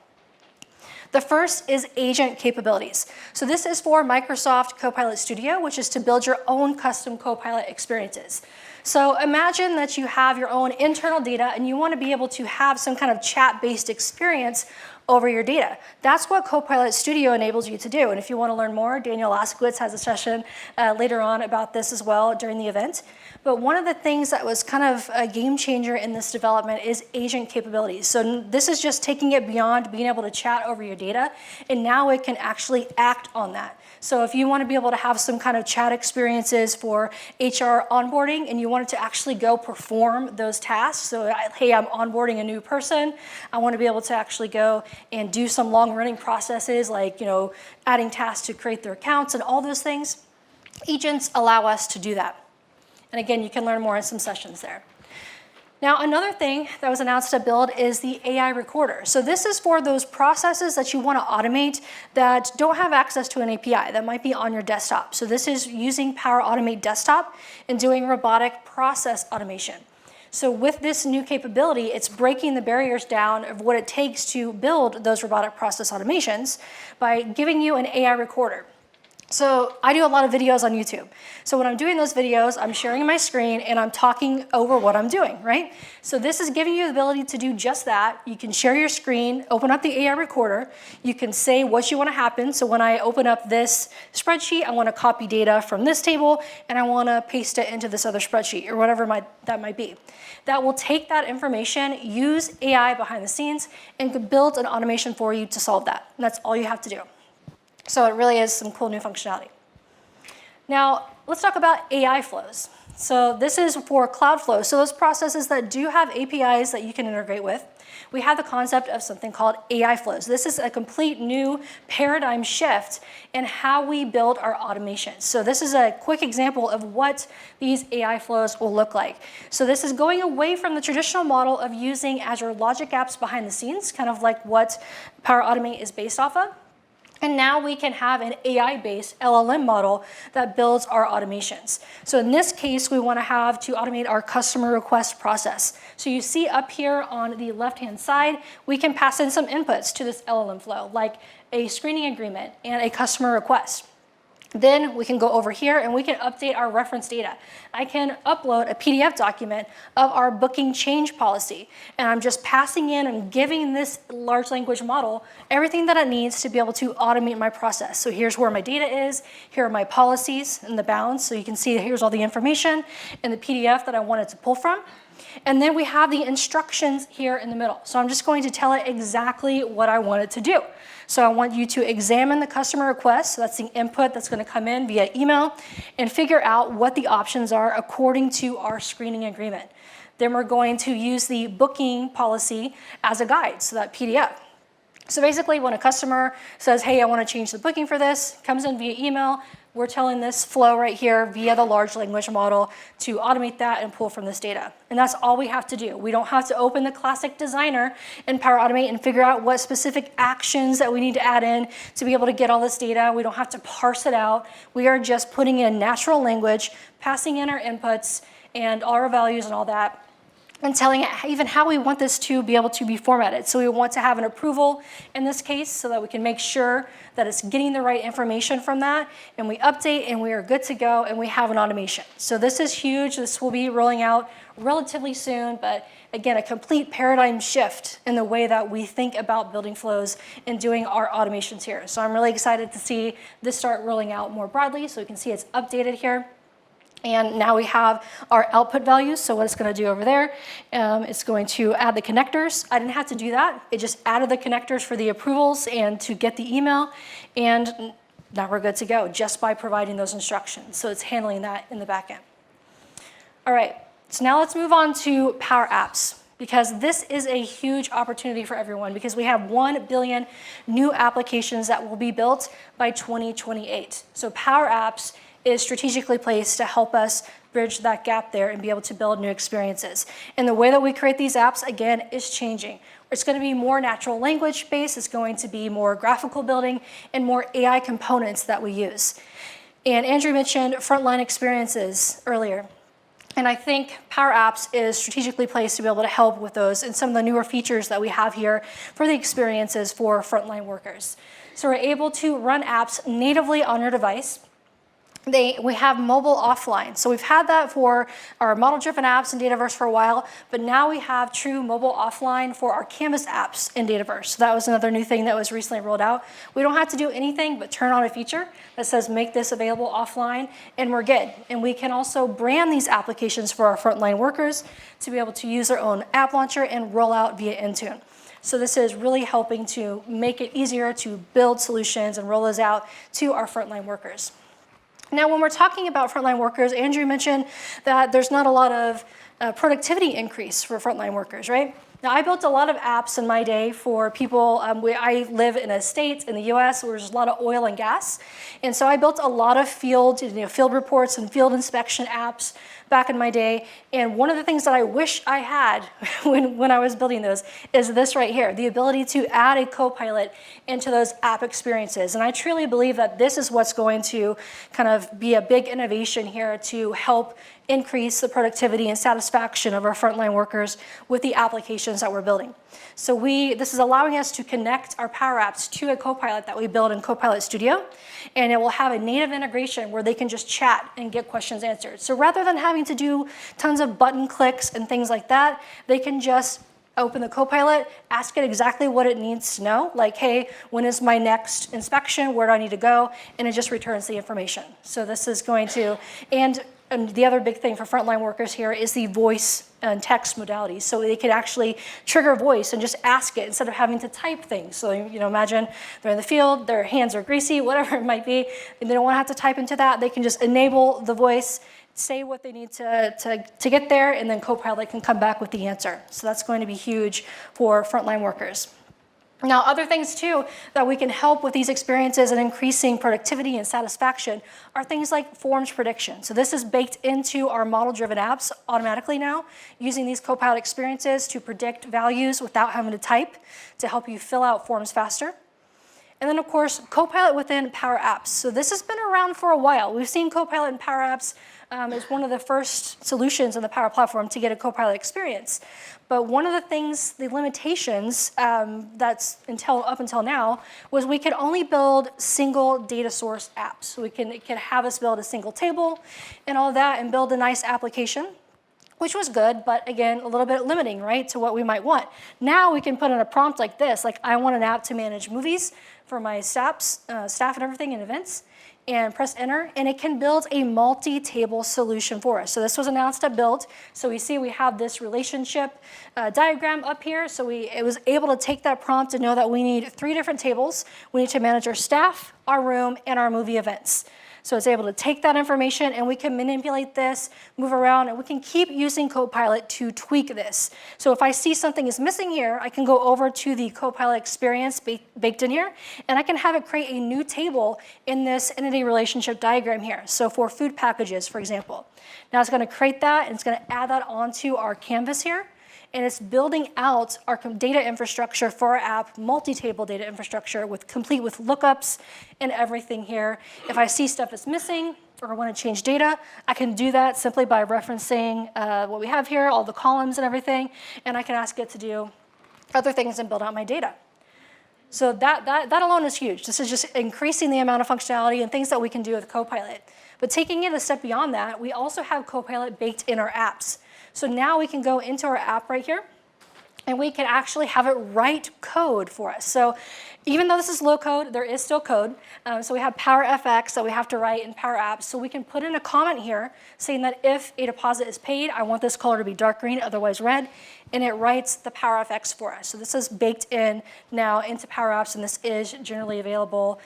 The first is agent capabilities. So this is for Microsoft Copilot Studio, which is to build your own custom Copilot experiences. So imagine that you have your own internal data and you want to be able to have some kind of chat-based experience over your data. That's what Copilot Studio enables you to do. And if you want to learn more, Daniel Laskowitz has a session later on about this as well during the event. But one of the things that was kind of a game changer in this development is agent capabilities. So this is just taking it beyond being able to chat over your data, and now it can actually act on that. So if you want to be able to have some kind of chat experiences for HR onboarding and you want it to actually go perform those tasks, so hey, I'm onboarding a new person, I want to be able to actually go and do some long-running processes like adding tasks to create their accounts and all those things, agents allow us to do that. And again, you can learn more in some sessions there. Now, another thing that was announced at Build is the AI Recorder. So this is for those processes that you want to automate that don't have access to an API that might be on your desktop. So this is using Power Automate Desktop and doing robotic process automation. So with this new capability, it's breaking the barriers down of what it takes to build those robotic process automations by giving you an AI Recorder. So I do a lot of videos on YouTube. So when I'm doing those videos, I'm sharing my screen and I'm talking over what I'm doing, right? So this is giving you the ability to do just that. You can share your screen, open up the AI Recorder. You can say what you want to happen. So when I open up this spreadsheet, I want to copy data from this table and I want to paste it into this other spreadsheet or whatever that might be. That will take that information, use AI behind the scenes, and build an automation for you to solve that. And that's all you have to do. So it really is some cool new functionality. Now, let's talk about AI flows. So this is for cloud flows. So those processes that do have APIs that you can integrate with. we have the concept of something called AI flows. This is a complete new paradigm shift in how we build our automation. So this is a quick example of what these AI flows will look like. So this is going away from the traditional model of using Azure Logic Apps behind the scenes, kind of like what Power Automate is based off of. And now we can have an AI-based LLM model that builds our automations. So in this case, we want to have to automate our customer request process. So you see up here on the left-hand side, we can pass in some inputs to this LLM flow, like a screening agreement and a customer request. Then we can go over here and we can update our reference data. I can upload a PDF document of our booking change policy. And I'm just passing in and giving this large language model everything that it needs to be able to automate my process. So here's where my data is. Here are my policies and the bounds. So you can see here's all the information in the PDF that I wanted to pull from. And then we have the instructions here in the middle. So I'm just going to tell it exactly what I want it to do. So I want you to examine the customer request, so that's the input that's going to come in via email, and figure out what the options are according to our screening agreement. Then we're going to use the booking policy as a guide, so that PDF. So basically, when a customer says, hey, I want to change the booking for this, comes in via email, we're telling this flow right here via the large language model to automate that and pull from this data. And that's all we have to do. We don't have to open the classic designer in Power Automate and figure out what specific actions that we need to add in to be able to get all this data. We don't have to parse it out. We are just putting in natural language, passing in our inputs and all our values and all that, and telling it even how we want this to be able to be formatted. So we want to have an approval in this case so that we can make sure that it's getting the right information from that, and we update and we are good to go and we have an automation. So this is huge. This will be rolling out relatively soon, but again, a complete paradigm shift in the way that we think about building flows and doing our automations here. So I'm really excited to see this start rolling out more broadly. So you can see it's updated here. And now we have our output values. So what it's going to do over there, it's going to add the connectors. I didn't have to do that. It just added the connectors for the approvals and to get the email. And now we're good to go just by providing those instructions. So it's handling that in the back end. All right, so now let's move on to Power Apps, because this is a huge opportunity for everyone, because we have 1 billion new applications that will be built by 2028. So Power Apps is strategically placed to help us bridge that gap there and be able to build new experiences. And the way that we create these apps, again, is changing. It's going to be more natural language based, it's going to be more graphical building, and more AI components that we use. And Andrew mentioned frontline experiences earlier. And I think Power Apps is strategically placed to be able to help with those and some of the newer features that we have here for the experiences for frontline workers. So we're able to run apps natively on your device. We have mobile offline. So we've had that for our model-driven apps in Dataverse for a while, but now we have true mobile offline for our Canvas apps in Dataverse. So that was another new thing that was recently rolled out. We don't have to do anything but turn on a feature that says make this available offline, and we're good. And we can also brand these applications for our frontline workers to be able to use their own app launcher and roll out via Intune. So this is really helping to make it easier to build solutions and roll those out to our frontline workers. Now, when we're talking about frontline workers, Andrew mentioned that there's not a lot of productivity increase for frontline workers, right? Now, I built a lot of apps in my day for people. I live in a state in the US where there's a lot of oil and gas. And so I built a lot of field reports and field inspection apps back in my day. And one of the things that I wish I had when I was building those is this right here, the ability to add a co-pilot into those app experiences. And I truly believe that this is what's going to kind of be a big innovation here to help increase the productivity and satisfaction of our frontline workers with the applications that we're building. So this is allowing us to connect our Power Apps to a Copilot that we build in Copilot Studio, and it will have a native integration where they can just chat and get questions answered. So rather than having to do tons of button clicks and things like that, they can just open the Copilot, ask it exactly what it needs to know, like, hey, when is my next inspection? Where do I need to go? And it just returns the information. So this is going to, and the other big thing for frontline workers here is the voice and text modalities. So they could actually trigger voice and just ask it instead of having to type things. So imagine they're in the field, their hands are greasy, whatever it might be, and they don't want to have to type into that. They can just enable the voice, say what they need to get there, and then Copilot can come back with the answer. So that's going to be huge for frontline workers. Now, other things too that we can help with these experiences and increasing productivity and satisfaction are things like forms prediction. So this is baked into our model-driven apps automatically now, using these Copilot experiences to predict values without having to type to help you fill out forms faster. And then, of course, Copilot within Power Apps. So this has been around for a while. We've seen Copilot in Power Apps as one of the first solutions in the Power Platform to get a Copilot experience. But one of the things, the limitations that's up until now, was we could only build single data source apps. So it can have us build a single table and all that and build a nice application, which was good, but again, a little bit limiting, right, to what we might want. Now we can put in a prompt like this, like I want an app to manage movies for my staff and everything in events, and press enter, and it can build a multi-table solution for us. So this was announced at Build. So we see we have this relationship diagram up here. So it was able to take that prompt and know that we need 3 different tables. We need to manage our staff, our room, and our movie events. So it's able to take that information and we can manipulate this, move around, and we can keep using Copilot to tweak this. So if I see something is missing here, I can go over to the Copilot experience baked in here, and I can have it create a new table in this entity relationship diagram here. So for food packages, for example. Now it's going to create that, and it's going to add that onto our canvas here. And it's building out our data infrastructure for our app, multi-table data infrastructure, complete with lookups and everything here. If I see stuff is missing or I want to change data, I can do that simply by referencing what we have here, all the columns and everything, and I can ask it to do other things and build out my data. So that alone is huge. This is just increasing the amount of functionality and things that we can do with Copilot. But taking it a step beyond that, we also have Copilot baked in our apps. So now we can go into our app right here, and we can actually have it write code for us. So even though this is low code, there is still code. So we have Power FX that we have to write in Power Apps. So we can put in a comment here saying that if a deposit is paid, I want this color to be dark green, otherwise red, and it writes the Power FX for us. So this is baked in now into Power Apps, and this is generally available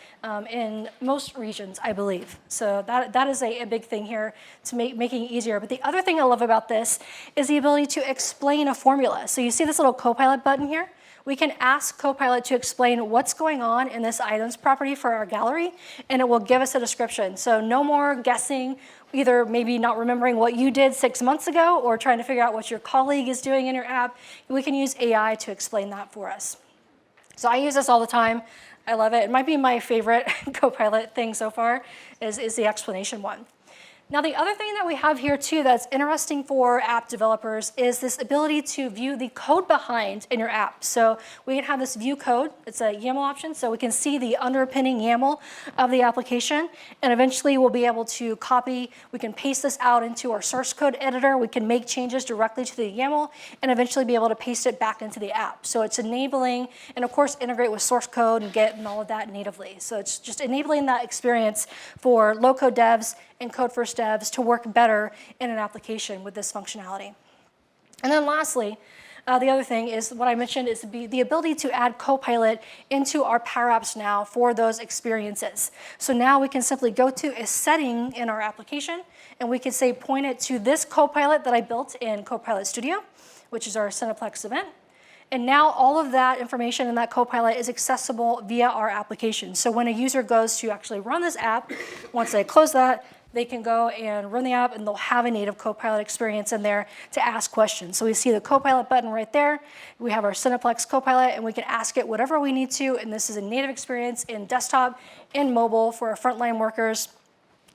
in most regions, I believe. So that is a big thing here to making it easier. But the other thing I love about this is the ability to explain a formula. So you see this little Copilot button here? We can ask Copilot to explain what's going on in this items property for our gallery, and it will give us a description. So no more guessing, either maybe not remembering what you did 6 months ago or trying to figure out what your colleague is doing in your app. We can use AI to explain that for us. So I use this all the time. I love it. It might be my favorite Copilot thing so far is the explanation one. Now, the other thing that we have here too that's interesting for app developers is this ability to view the code behind in your app. So we can have this view code. It's a YAML option, so we can see the underpinning YAML of the application, and eventually we'll be able to copy. We can paste this out into our source code editor. We can make changes directly to the YAML and eventually be able to paste it back into the app. So it's enabling, and of course integrate with source code and Git and all of that natively. So it's just enabling that experience for low-code devs and code-first devs to work better in an application with this functionality. And then lastly, the other thing is what I mentioned is the ability to add Copilot into our Power Apps now for those experiences. So now we can simply go to a setting in our application, and we can say point it to this Copilot that I built in Copilot Studio, which is our Cineplex event. And now all of that information in that Copilot is accessible via our application. So when a user goes to actually run this app, once they close that, they can go and run the app, and they'll have a native Copilot experience in there to ask questions. So we see the Copilot button right there. We have our Cineplex Copilot, and we can ask it whatever we need to, and this is a native experience in desktop and mobile for our frontline workers.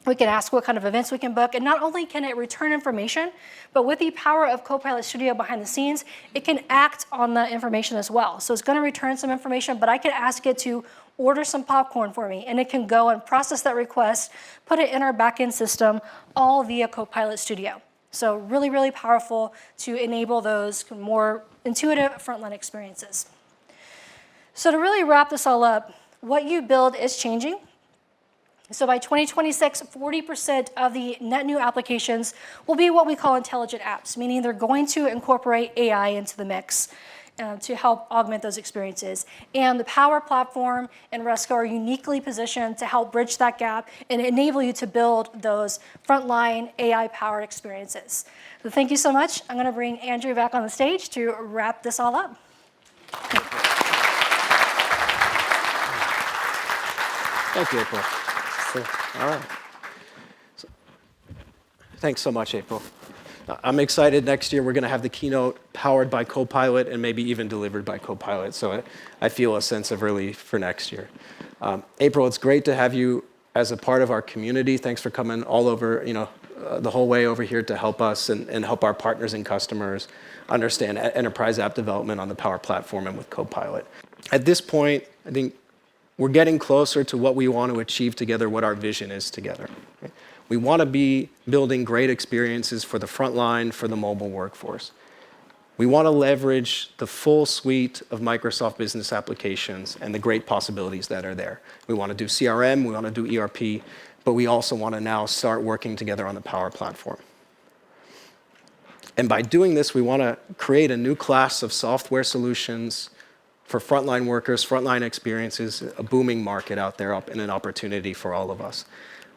We can ask what kind of events we can book, and not only can it return information, but with the power of Copilot Studio behind the scenes, it can act on that information as well. So it's going to return some information, but I can ask it to order some popcorn for me, and it can go and process that request, put it in our backend system, all via Copilot Studio. So really, really powerful to enable those more intuitive frontline experiences. So to really wrap this all up, what you build is changing. So by 2026, 40% of the net new applications will be what we call intelligent apps, meaning they're going to incorporate AI into the mix. to help augment those experiences. And the Power Platform and Resco are uniquely positioned to help bridge that gap and enable you to build those frontline AI-powered experiences. So thank you so much. I'm going to bring Andrew back on the stage to wrap this all up. Thank you, April. All right. Thanks so much, April. I'm excited. Next year, we're going to have the keynote powered by Copilot and maybe even delivered by Copilot. So I feel a sense of relief for next year. April, it's great to have you as a part of our community. Thanks for coming all over, the whole way over here to help us and help our partners and customers understand enterprise app development on the Power Platform and with Copilot. At this point, I think we're getting closer to what we want to achieve together, what our vision is together. Okay? We want to be building great experiences for the frontline, for the mobile workforce. We want to leverage the full suite of Microsoft business applications and the great possibilities that are there. We want to do CRM, we want to do ERP, but we also want to now start working together on the Power Platform. And by doing this, we want to create a new class of software solutions for frontline workers, frontline experiences, a booming market out there and an opportunity for all of us.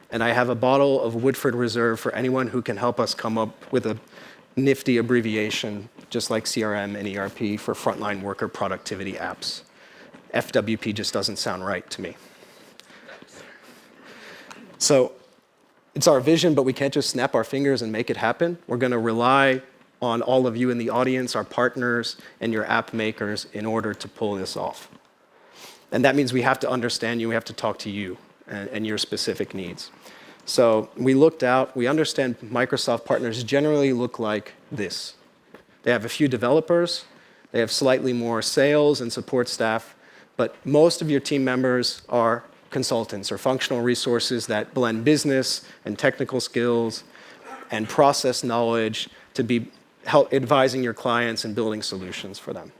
And I have a bottle of Woodford Reserve for anyone who can help us come up with a nifty abbreviation, just like CRM and ERP, for frontline worker productivity apps. FWP just doesn't sound right to me. So it's our vision, but we can't just snap our fingers and make it happen. We're going to rely on all of you in the audience, our partners, and your app makers in order to pull this off. And that means we have to understand you, we have to talk to you and your specific needs. So we looked out, we understand Microsoft partners generally look like this. They have a few developers, they have slightly more sales and support staff, but most of your team members are consultants or functional resources that blend business and technical skills and process knowledge to be help advising your clients and building solutions for them.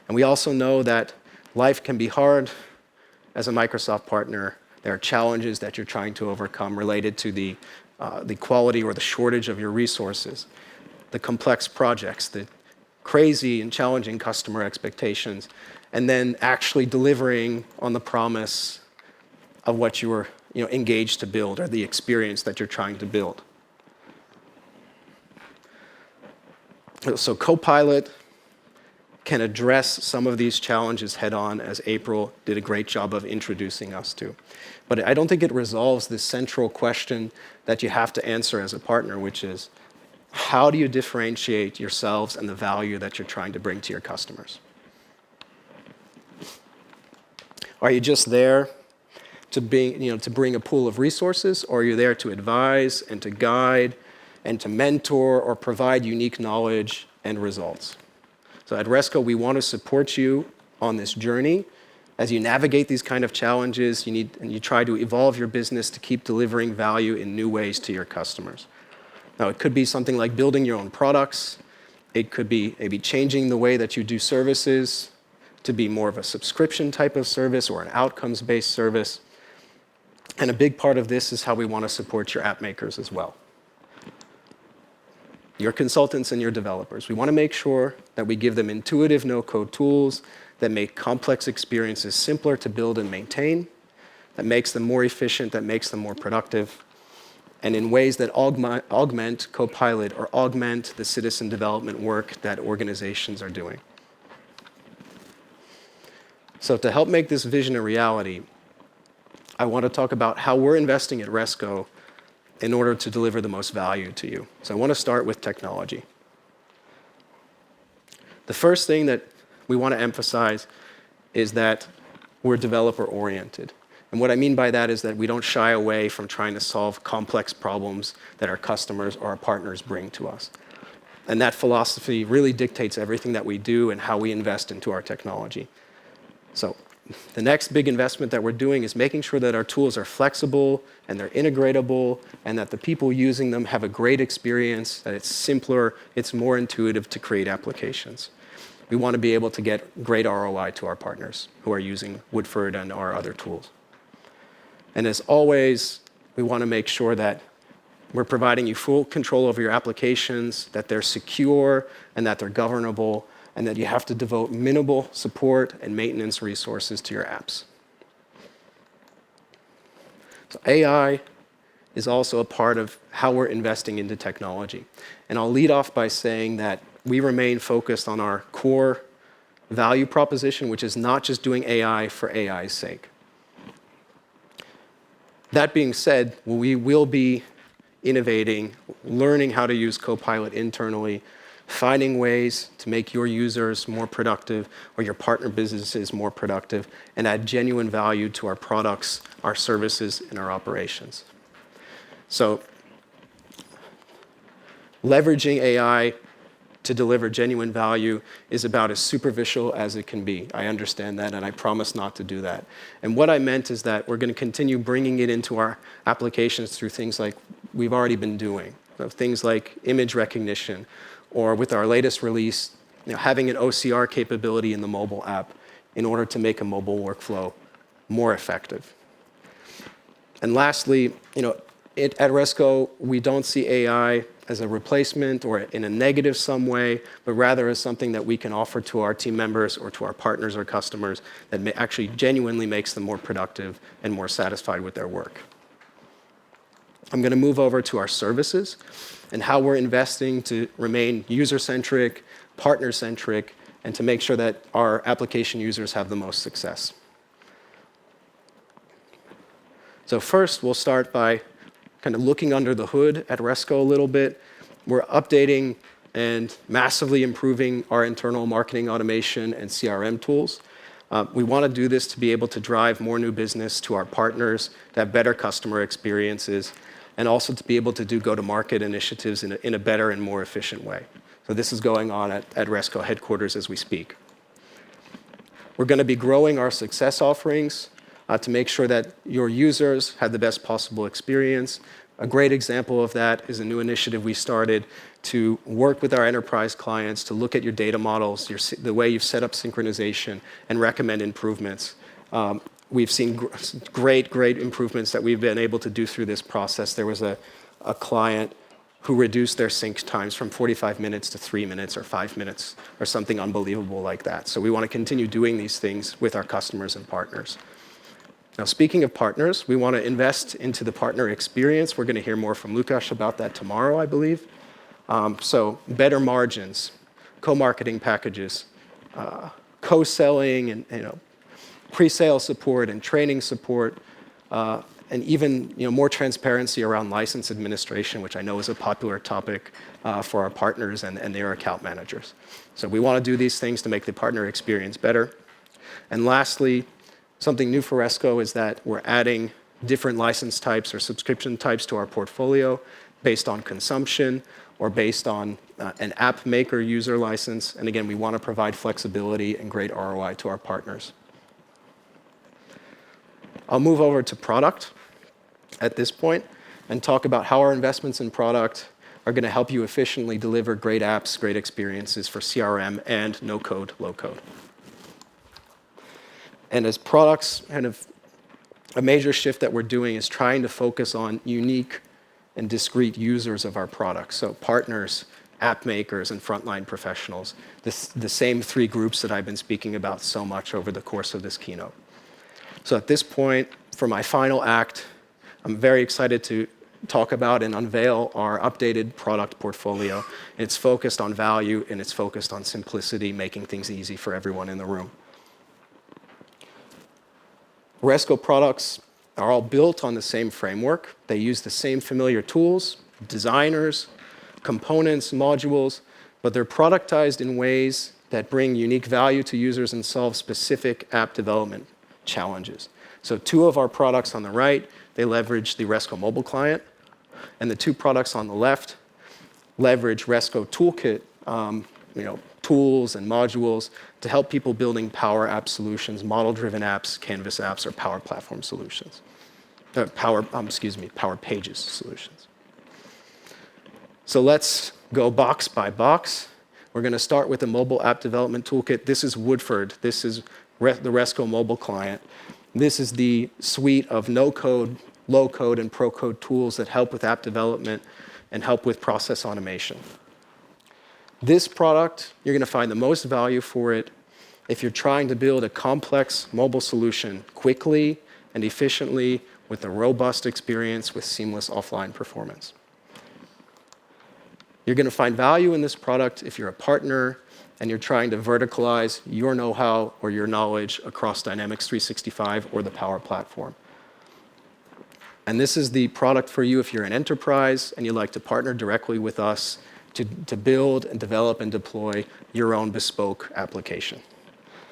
And we also know that life can be hard as a Microsoft partner. There are challenges that you're trying to overcome related to the quality or the shortage of your resources, the complex projects, the crazy and challenging customer expectations, and then actually delivering on the promise of what you were engaged to build or the experience that you're trying to build. So Copilot can address some of these challenges head on, as April did a great job of introducing us to. But I don't think it resolves this central question that you have to answer as a partner, which is, how do you differentiate yourselves and the value that you're trying to bring to your customers? Are you just there to bring a pool of resources, or are you there to advise and to guide and to mentor or provide unique knowledge and results? So at Resco, we want to support you on this journey. As you navigate these kind of challenges, you try to evolve your business to keep delivering value in new ways to your customers. Now, it could be something like building your own products. It could be maybe changing the way that you do services to be more of a subscription type of service or an outcomes-based service. And a big part of this is how we want to support your app makers as well. Your consultants and your developers. We want to make sure that we give them intuitive no-code tools that make complex experiences simpler to build and maintain, that makes them more efficient, that makes them more productive, and in ways that augment Copilot or augment the citizen development work that organizations are doing. So to help make this vision a reality, I want to talk about how we're investing at Resco in order to deliver the most value to you. So I want to start with technology. The first thing that we want to emphasize is that we're developer-oriented. And what I mean by that is that we don't shy away from trying to solve complex problems that our customers or our partners bring to us. And that philosophy really dictates everything that we do and how we invest into our technology. So the next big investment that we're doing is making sure that our tools are flexible and they're integratable and that the people using them have a great experience, that it's simpler, it's more intuitive to create applications. We want to be able to get great ROI to our partners who are using Woodford and our other tools. And as always, we want to make sure that we're providing you full control over your applications, that they're secure and that they're governable, and that you have to devote minimal support and maintenance resources to your apps. So AI is also a part of how we're investing into technology. And I'll lead off by saying that we remain focused on our core value proposition, which is not just doing AI for AI's sake. That being said, we will be innovating, learning how to use Copilot internally, finding ways to make your users more productive or your partner businesses more productive, and add genuine value to our products, our services, and our operations. So, leveraging AI to deliver genuine value is about as superficial as it can be. I understand that, and I promise not to do that. And what I meant is that we're going to continue bringing it into our applications through things like we've already been doing, things like image recognition, or with our latest release, having an OCR capability in the mobile app in order to make a mobile workflow more effective. And lastly, at Resco, we don't see AI as a replacement or in a negative some way, but rather as something that we can offer to our team members or to our partners or customers that actually genuinely makes them more productive and more satisfied with their work. I'm going to move over to our services and how we're investing to remain user-centric, partner-centric, and to make sure that our application users have the most success. So first, we'll start by kind of looking under the hood at Resco a little bit. We're updating and massively improving our internal marketing automation and CRM tools. We want to do this to be able to drive more new business to our partners, to have better customer experiences, and also to be able to do go-to-market initiatives in a better and more efficient way. So this is going on at Resco headquarters as we speak. We're going to be growing our success offerings to make sure that your users have the best possible experience. A great example of that is a new initiative we started to work with our enterprise clients to look at your data models, the way you've set up synchronization, and recommend improvements. We've seen great improvements that we've been able to do through this process. There was a client who reduced their sync times from 45 minutes to 3 minutes or 5 minutes or something unbelievable like that. So we want to continue doing these things with our customers and partners. Now, speaking of partners, we want to invest into the partner experience. We're going to hear more from Lukasz about that tomorrow, I believe. So better margins, co-marketing packages, co-selling, and pre-sale support and training support, and even more transparency around license administration, which I know is a popular topic for our partners and their account managers. So we want to do these things to make the partner experience better. And lastly, something new for Resco is that we're adding different license types or subscription types to our portfolio based on consumption or based on an app maker user license. And again, we want to provide flexibility and great ROI to our partners. I'll move over to product at this point and talk about how our investments in product are going to help you efficiently deliver great apps, great experiences for CRM and no-code, low-code. And as products, kind of a major shift that we're doing is trying to focus on unique and discrete users of our products. So partners, app makers, and frontline professionals, the same three groups that I've been speaking about so much over the course of this keynote. So at this point, for my final act, I'm very excited to talk about and unveil our updated product portfolio. It's focused on value and it's focused on simplicity, making things easy for everyone in the room. Resco products are all built on the same framework. They use the same familiar tools, designers, components, modules, but they're productized in ways that bring unique value to users and solve specific app development challenges. So 2 of our products on the right, they leverage the Resco mobile client, and the 2 products on the left leverage Resco Toolkit, tools and modules to help people building Power App solutions, model-driven apps, Canvas apps, or Power Platform solutions. Power Pages solutions. So let's go box by box. We're going to start with the mobile app development toolkit. This is Woodford. This is the Resco mobile client. This is the suite of no-code, low-code, and pro-code tools that help with app development and help with process automation. This product, you're going to find the most value for it if you're trying to build a complex mobile solution quickly and efficiently with a robust experience with seamless offline performance. You're going to find value in this product if you're a partner and you're trying to verticalize your know-how or your knowledge across Dynamics 365 or the Power Platform. And this is the product for you if you're an enterprise and you'd like to partner directly with us to build and develop and deploy your own bespoke application.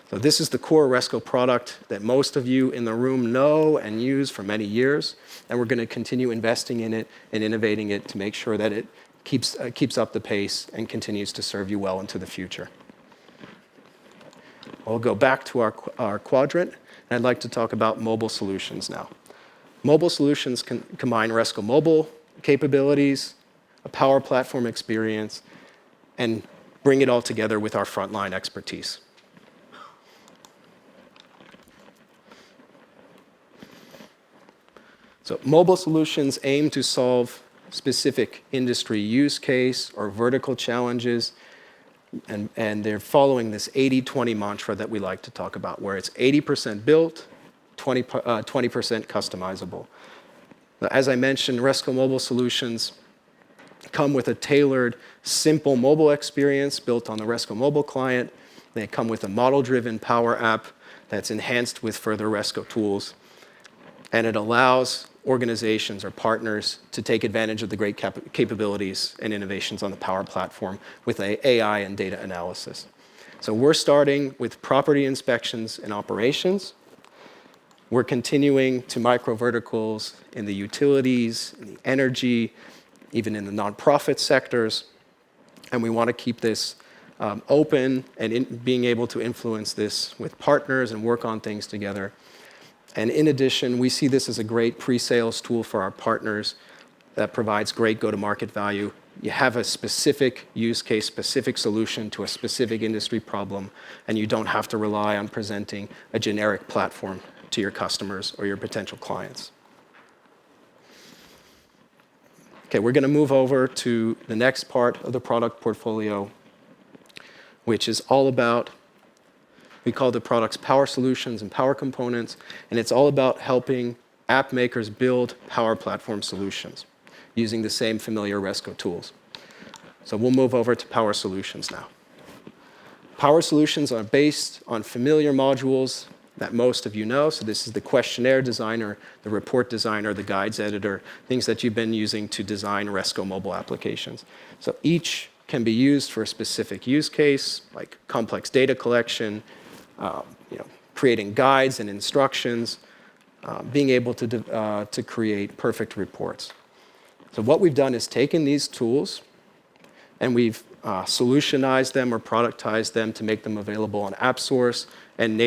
So this is the core Resco product that most of you in the room know and use for many years, and we're going to continue investing in it and innovating it to make sure that it keeps up the pace and continues to serve you well into the future. We'll go back to our quadrant, and I'd like to talk about mobile solutions now. Mobile solutions can combine Resco mobile capabilities, a Power Platform experience, and bring it all together with our frontline expertise. So mobile solutions aim to solve specific industry use case or vertical challenges, and they're following this 80-20 mantra that we like to talk about, where it's 80% built, 20% customizable. As I mentioned, Resco mobile solutions come with a tailored, simple mobile experience built on the Resco mobile client. They come with a model-driven Power App that's enhanced with further Resco tools. And it allows organizations or partners to take advantage of the great capabilities and innovations on the Power Platform with AI and data analysis. So we're starting with property inspections and operations. We're continuing to micro verticals in the utilities, in the energy, even in the nonprofit sectors. And we want to keep this open and being able to influence this with partners and work on things together. And in addition, we see this as a great pre-sales tool for our partners that provides great go-to-market value. You have a specific use case, specific solution to a specific industry problem, and you don't have to rely on presenting a generic platform to your customers or your potential clients. Okay, we're going to move over to the next part of the product portfolio, which is all about, we call the products Power Solutions and Power Components, and it's all about helping app makers build Power Platform solutions using the same familiar Resco tools. So we'll move over to Power Solutions now. Power Solutions are based on familiar modules that most of you know. So this is the questionnaire designer, the report designer, the guides editor, things that you've been using to design Resco mobile applications. So each can be used for a specific use case, like complex data collection, creating guides and instructions, being able to create perfect reports. So what we've done is taken these tools and we've solutionized them or productized them to make them available on AppSource and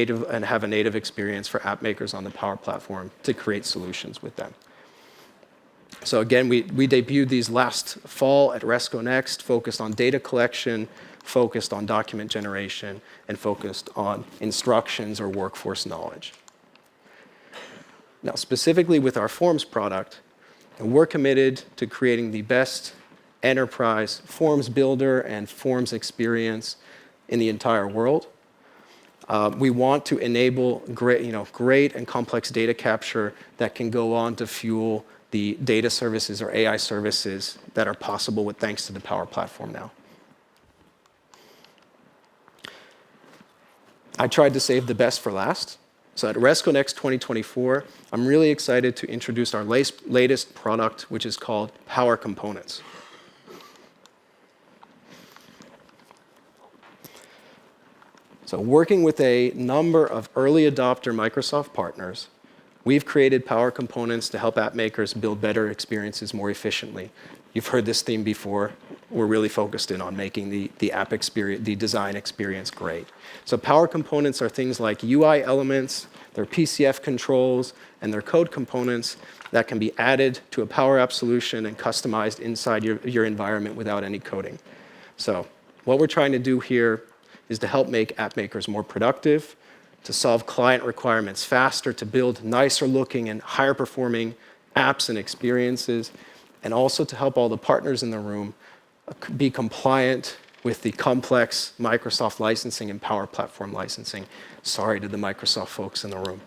have a native experience for app makers on the Power Platform to create solutions with them. So again, we debuted these last fall at Resco Next, focused on data collection, focused on document generation, and focused on instructions or workforce knowledge. Now, specifically with our Forms product, we're committed to creating the best enterprise forms builder and forms experience in the entire world. We want to enable great and complex data capture that can go on to fuel the data services or AI services that are possible thanks to the Power Platform now. I tried to save the best for last. So at Resco Next 2024, I'm really excited to introduce our latest product, which is called Power Components. So working with a number of early adopter Microsoft partners, we've created Power Components to help app makers build better experiences more efficiently. You've heard this theme before. We're really focused in on making the app experience, the design experience great. So Power Components are things like UI elements, they're PCF controls, and they're code components that can be added to a Power App solution and customized inside your environment without any coding. So what we're trying to do here is to help make app makers more productive, to solve client requirements faster, to build nicer looking and higher performing apps and experiences, and also to help all the partners in the room be compliant with the complex Microsoft licensing and Power Platform licensing. Sorry to the Microsoft folks in the room.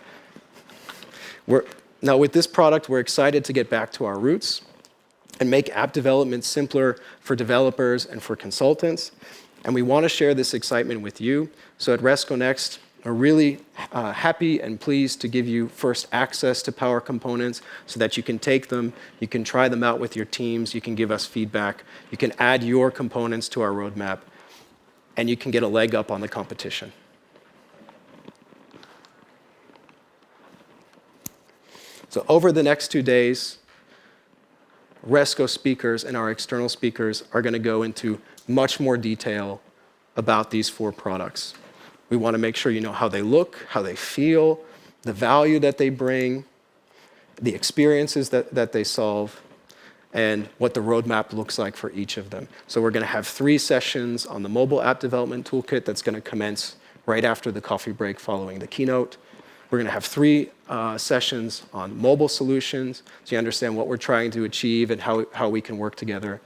Now, with this product, we're excited to get back to our roots and make app development simpler for developers and for consultants. And we want to share this excitement with you. So at Resco Next, we're really happy and pleased to give you first access to Power Components so that you can take them, you can try them out with your teams, you can give us feedback, you can add your components to our roadmap, and you can get a leg up on the competition. So over the next 2 days, Resco speakers and our external speakers are going to go into much more detail about these 4 products. We want to make sure you know how they look, how they feel, the value that they bring, the experiences that they solve, and what the roadmap looks like for each of them. So we're going to have 3 sessions on the mobile app development toolkit that's going to commence right after the coffee break following the keynote. We're going to have 3 sessions on mobile solutions, so you understand what we're trying to achieve and how we can work together.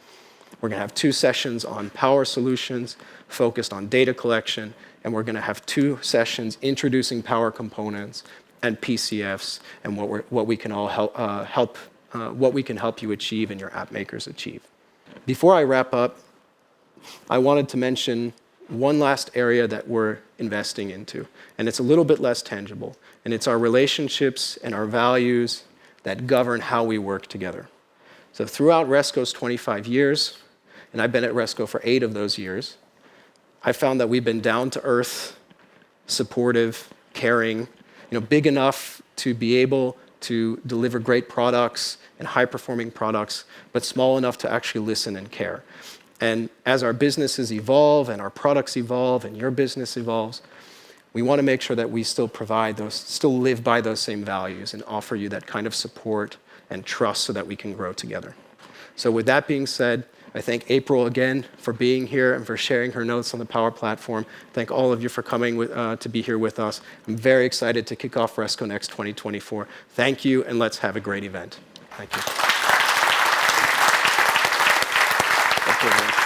We're going to have 2 sessions on power solutions focused on data collection, and we're going to have 2 sessions introducing Power Components and PCFs and what we can all help you achieve and your app makers achieve. Before I wrap up, I wanted to mention one last area that we're investing into, and it's a little bit less tangible, and it's our relationships and our values that govern how we work together. So throughout Resco's 25 years, and I've been at Resco for 8 of those years, I found that we've been down to earth, supportive, caring, big enough to be able to deliver great products and high-performing products, but small enough to actually listen and care. And as our businesses evolve and our products evolve and your business evolves, we want to make sure that we still live by those same values and offer you that kind of support and trust so that we can grow together. So with that being said, I thank April again for being here and for sharing her notes on the Power Platform. Thank all of you for coming to be here with us. I'm very excited to kick off Resco Next 2024. Thank you, and let's have a great event. Thank you. Thank you.